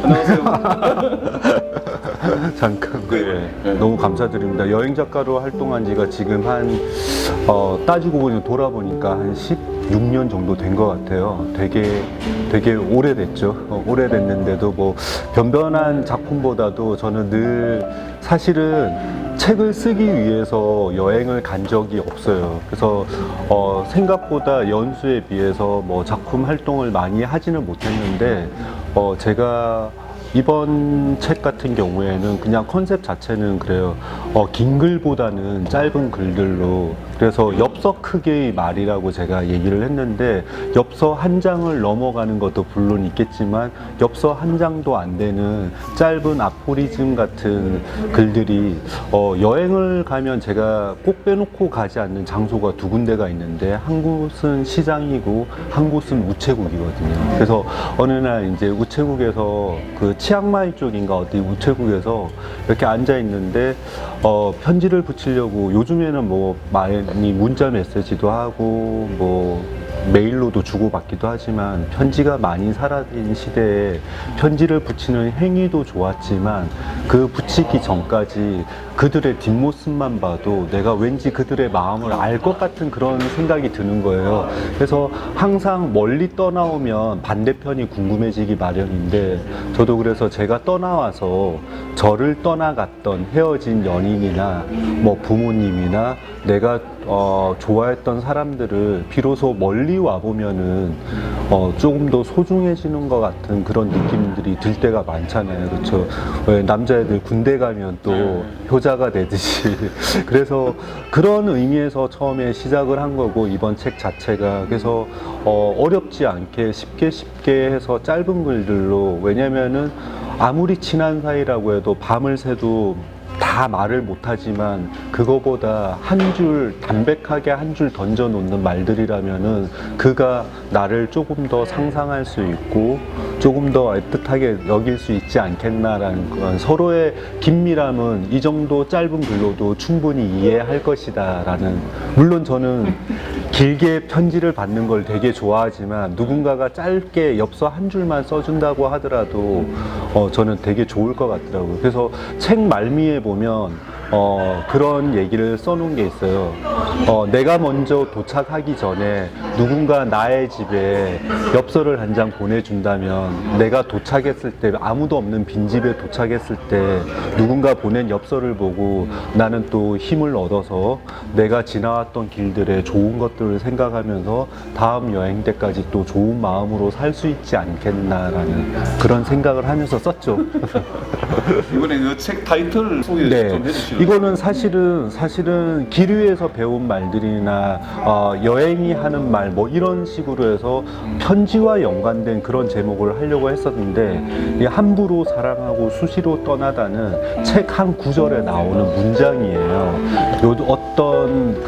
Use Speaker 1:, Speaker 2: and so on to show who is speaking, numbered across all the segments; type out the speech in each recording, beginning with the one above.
Speaker 1: 안녕하세요.
Speaker 2: 잠깐
Speaker 1: 네.
Speaker 2: 너무 감사드립니다. 여행 작가로 활동한 지가 지금 따지고 보니 돌아보니까 한 16년 정도 된 것 같아요. 되게 오래됐죠. 오래됐는데도 뭐 변변한 작품보다도 저는 늘 사실은 책을 쓰기 위해서 여행을 간 적이 없어요. 그래서 생각보다 연수에 비해서 뭐 작품 활동을 많이 하지는 못했는데 제가 이번 책 같은 경우에는 그냥 컨셉 자체는 그래요. 긴 글보다는 짧은 글들로, 그래서 엽서 크기의 말이라고 제가 얘기를 했는데, 엽서 한 장을 넘어가는 것도 물론 있겠지만 엽서 한 장도 안 되는 짧은 아포리즘 같은 글들이 여행을 가면 제가 꼭 빼놓고 가지 않는 장소가 두 군데가 있는데, 한 곳은 시장이고 한 곳은 우체국이거든요. 그래서 어느 날 이제 우체국에서 치앙마이 쪽인가 어디 우체국에서 이렇게 앉아 있는데 편지를 붙이려고, 요즘에는 뭐 많이 문자 메시지도 하고 뭐 메일로도 주고받기도 하지만 편지가 많이 사라진 시대에 편지를 붙이는 행위도 좋았지만 그 붙이기 전까지 그들의 뒷모습만 봐도 내가 왠지 그들의 마음을 알 것 같은 그런 생각이 드는 거예요. 그래서 항상 멀리 떠나오면 반대편이 궁금해지기 마련인데, 저도 그래서 제가 떠나와서 저를 떠나갔던 헤어진 연인이나 뭐 부모님이나 내가 좋아했던 사람들을 비로소 멀리 와보면은 조금 더 소중해지는 것 같은 그런 느낌들이 들 때가 많잖아요. 그렇죠? 왜 남자애들 군대 가면 또 효자가 되듯이 그래서 그런 의미에서 처음에 시작을 한 거고, 이번 책 자체가 그래서 어렵지 않게 쉽게 해서 짧은 글들로, 왜냐면은 아무리 친한 사이라고 해도 밤을 새도 다 말을 못하지만 그거보다 한 줄 담백하게 한 줄 던져 놓는 말들이라면은 그가 나를 조금 더 상상할 수 있고 조금 더 애틋하게 여길 수 있지 않겠나라는 건, 서로의 긴밀함은 이 정도 짧은 글로도 충분히 이해할 것이다 라는, 물론 저는 길게 편지를 받는 걸 되게 좋아하지만 누군가가 짧게 엽서 한 줄만 써준다고 하더라도 저는 되게 좋을 것 같더라고요. 그래서 책 말미에 보면 그런 얘기를 써놓은 게 있어요. 내가 먼저 도착하기 전에 누군가 나의 집에 엽서를 한 장 보내준다면, 내가 도착했을 때, 아무도 없는 빈집에 도착했을 때 누군가 보낸 엽서를 보고 나는 또 힘을 얻어서 내가 지나왔던 길들의 좋은 것들을 생각하면서 다음 여행 때까지 또 좋은 마음으로 살 수 있지 않겠나라는 그런 생각을 하면서 썼죠.
Speaker 1: 이번에 그 책 타이틀 소개
Speaker 2: 네,
Speaker 1: 좀 해주시죠.
Speaker 2: 이거는 사실은 길 위에서 배운 말들이나 여행이 하는 말 뭐 이런 식으로 해서 편지와 연관된 그런 제목을 하려고 했었는데, 이 함부로 사랑하고 수시로 떠나다는 책 한 구절에 나오는 문장이에요. 어떤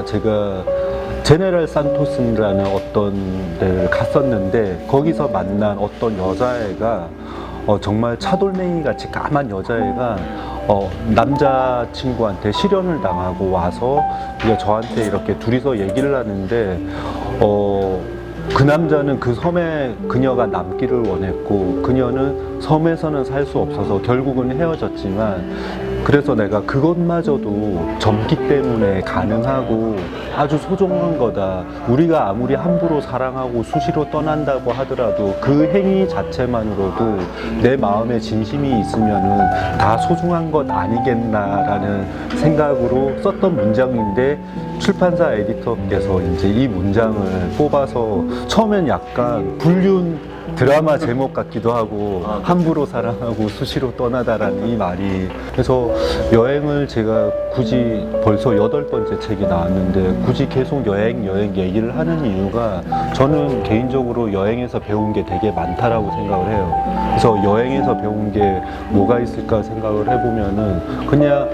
Speaker 2: 제가 제네럴 산토스라는 어떤 데를 갔었는데, 거기서 만난 어떤 여자애가 정말 차돌맹이 같이 까만 여자애가 남자친구한테 실연을 당하고 와서 이제 저한테 이렇게 둘이서 얘기를 하는데, 그 남자는 그 섬에 그녀가 남기를 원했고 그녀는 섬에서는 살 수 없어서 결국은 헤어졌지만, 그래서 내가 그것마저도 젊기 때문에 가능하고 아주 소중한 거다. 우리가 아무리 함부로 사랑하고 수시로 떠난다고 하더라도 그 행위 자체만으로도 내 마음에 진심이 있으면은 다 소중한 것 아니겠나라는 생각으로 썼던 문장인데, 출판사 에디터께서 이제 이 문장을 뽑아서 처음엔 약간 불륜 드라마 제목 같기도 하고, 함부로 사랑하고 수시로 떠나다라는 이 말이, 그래서 여행을 제가 굳이 벌써 8번째 책이 나왔는데 굳이 계속 여행 얘기를 하는 이유가, 저는 개인적으로 여행에서 배운 게 되게 많다라고 생각을 해요. 그래서 여행에서 배운 게 뭐가 있을까 생각을 해보면은, 그냥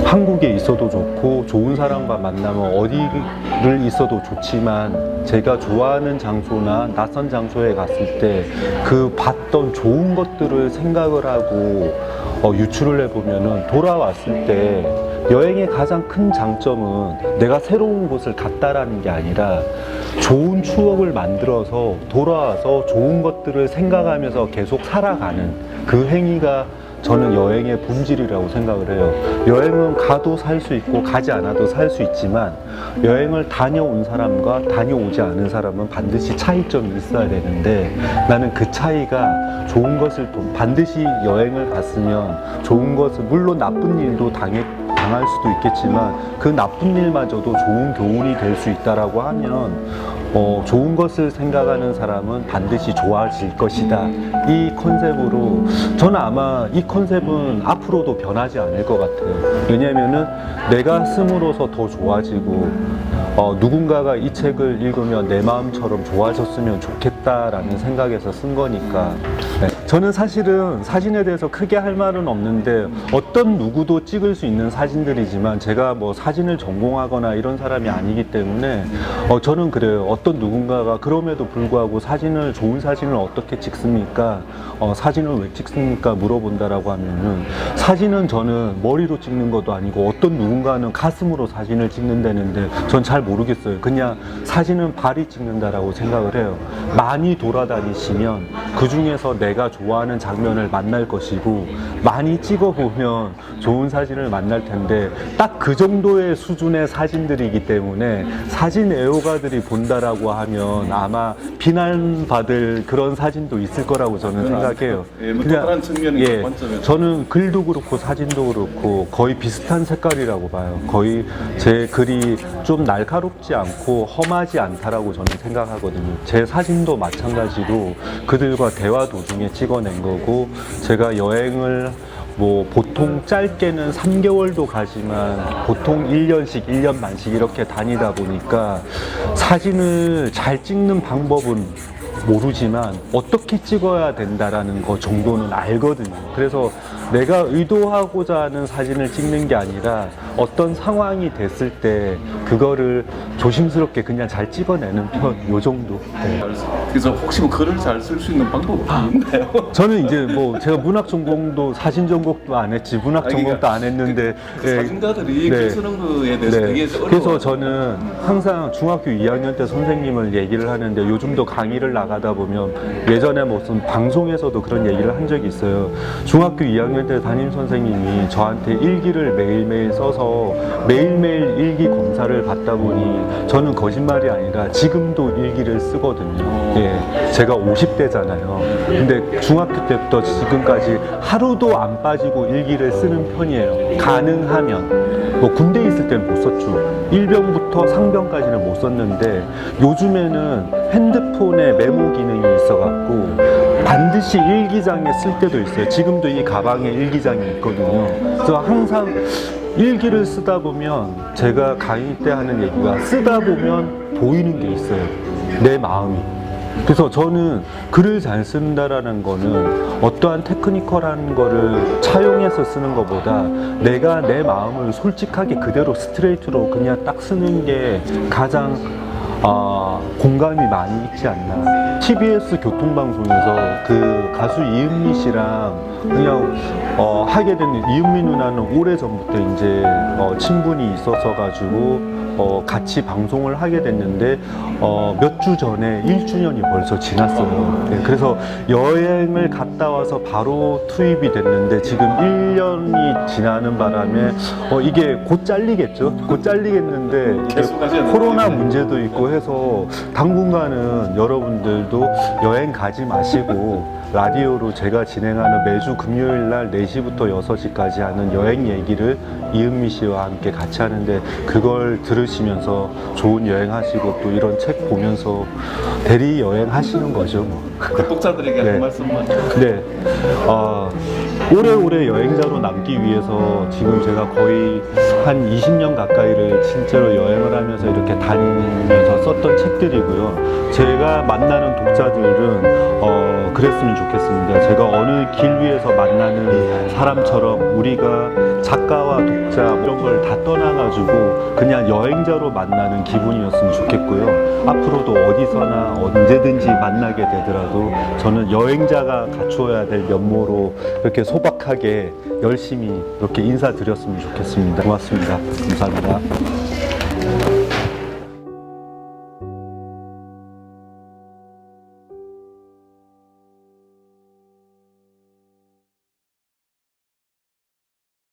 Speaker 2: 한국에 있어도 좋고 좋은 사람과 만나면 어디를 있어도 좋지만, 제가 좋아하는 장소나 낯선 장소에 갔을 때 그 봤던 좋은 것들을 생각을 하고 유출을 해보면은 돌아왔을 때 여행의 가장 큰 장점은 내가 새로운 곳을 갔다라는 게 아니라 좋은 추억을 만들어서 돌아와서 좋은 것들을 생각하면서 계속 살아가는 그 행위가 저는 여행의 본질이라고 생각을 해요. 여행은 가도 살 수 있고 가지 않아도 살 수 있지만 여행을 다녀온 사람과 다녀오지 않은 사람은 반드시 차이점이 있어야 되는데 나는 그 차이가 좋은 것을 반드시 여행을 갔으면 좋은 것을 물론 나쁜 일도 당할 수도 있겠지만 그 나쁜 일마저도 좋은 교훈이 될 수 있다라고 하면 좋은 것을 생각하는 사람은 반드시 좋아질 것이다. 이 컨셉으로 저는 아마 이 컨셉은 앞으로도 변하지 않을 것 같아요. 왜냐면은 내가 씀으로써 더 좋아지고 누군가가 이 책을 읽으면 내 마음처럼 좋아졌으면 좋겠다라는 생각에서 쓴 거니까. 네. 저는 사실은 사진에 대해서 크게 할 말은 없는데 어떤 누구도 찍을 수 있는 사진들이지만 제가 뭐 사진을 전공하거나 이런 사람이 아니기 때문에 저는 그래요. 어떤 누군가가 그럼에도 불구하고 좋은 사진을 어떻게 찍습니까? 사진을 왜 찍습니까? 물어본다라고 하면은 사진은 저는 머리로 찍는 것도 아니고 어떤 누군가는 가슴으로 사진을 찍는다는데 전 잘 모르겠어요. 그냥 사진은 발이 찍는다라고 생각을 해요. 많이 돌아다니시면 그 중에서 내가 좋아하는 장면을 만날 것이고 많이 찍어보면 좋은 사진을 만날 텐데 딱 그 정도의 수준의 사진들이기 때문에 사진 애호가들이 본다라고 하면 아마 비난받을 그런 사진도 있을 거라고 저는 생각해요.
Speaker 1: 예, 뭐 다른 측면이
Speaker 2: 예,
Speaker 1: 관점에서
Speaker 2: 저는 글도 그렇고 사진도 그렇고 거의 비슷한 색깔이라고 봐요. 거의 제 글이 좀 날카롭지 않고 험하지 않다라고 저는 생각하거든요. 제 사진도 마찬가지로 그들과 대화 도중에 찍어낸 거고 제가 여행을 뭐 보통 짧게는 3개월도 가지만 보통 1년씩 1년 반씩 이렇게 다니다 보니까 사진을 잘 찍는 방법은 모르지만 어떻게 찍어야 된다라는 거 정도는 알거든요. 그래서 내가 의도하고자 하는 사진을 찍는 게 아니라 어떤 상황이 됐을 때 그거를 조심스럽게 그냥 잘 찍어내는 편, 요 정도. 네.
Speaker 1: 그래서 혹시 뭐 글을 잘 쓸 수 있는 방법이 있나요?
Speaker 2: 저는 이제 뭐 제가 문학 전공도 사진 전공도 안 했지 문학 전공도 안 했는데 예.
Speaker 1: 사진가들이 글 쓰는 거에 대해서
Speaker 2: 네.
Speaker 1: 되게 어려워.
Speaker 2: 그래서 저는 항상 중학교 2학년 때 선생님을 얘기를 하는데 요즘도 강의를 나가다 보면 예전에 무슨 방송에서도 그런 얘기를 한 적이 있어요. 중학교 2학년 때 담임 선생님이 저한테 일기를 매일매일 써서 매일매일 일기 검사를 받다 보니 저는 거짓말이 아니라 지금도 일기를 쓰거든요. 예, 제가 50대잖아요. 근데 중학교 때부터 지금까지 하루도 안 빠지고 일기를 쓰는 편이에요. 가능하면. 뭐 군대 있을 때는 못 썼죠. 일병부터 상병까지는 못 썼는데 요즘에는 핸드폰에 메모 기능이 있어갖고 반드시 일기장에 쓸 때도 있어요. 지금도 이 가방에 일기장이 있거든요. 그래서 항상 일기를 쓰다 보면 제가 강의 때 하는 얘기가 쓰다 보면 보이는 게 있어요. 내 마음이. 그래서 저는 글을 잘 쓴다라는 거는 어떠한 테크니컬한 거를 차용해서 쓰는 것보다 내가 내 마음을 솔직하게 그대로 스트레이트로 그냥 딱 쓰는 게 가장 공감이 많이 있지 않나. TBS 교통방송에서 그 가수 이은미 씨랑 그냥 하게 된 이은미 누나는 오래전부터 이제 친분이 있어서 가지고 같이 방송을 하게 됐는데 몇 주 전에 1주년이 벌써 지났어요. 네, 그래서 여행을 갔다 와서 바로 투입이 됐는데 지금 1년이 지나는 바람에 이게 곧 잘리겠죠? 곧 잘리겠는데 이게 코로나 문제도 있고 해서 당분간은 여러분들도 여행 가지 마시고 라디오로 제가 진행하는 매주 금요일 날 4시부터 6시까지 하는 여행 얘기를 이은미 씨와 함께 같이 하는데 그걸 들으시면서 좋은 여행 하시고 또 이런 책 보면서 대리 여행 하시는 거죠. 뭐.
Speaker 1: 독자들에게
Speaker 2: 네.
Speaker 1: 한 말씀만.
Speaker 2: 네. 오래오래 여행자로 남기 위해서 지금 제가 거의 한 20년 가까이를 실제로 여행을 하면서 이렇게 다니면서 썼던 책들이고요. 제가 만나는 독자들은 그랬으면 좋겠습니다. 제가 어느 길 위에서 만나는 사람처럼 우리가 작가와 독자 이런 걸 다 떠나가지고 그냥 여행자로 만나는 기분이었으면 좋겠고요. 앞으로도 어디서나 언제든지 만나게 되더라도 저는 여행자가 갖추어야 될 면모로 이렇게 소박하게 열심히 이렇게 인사드렸으면 좋겠습니다. 고맙습니다. 감사합니다.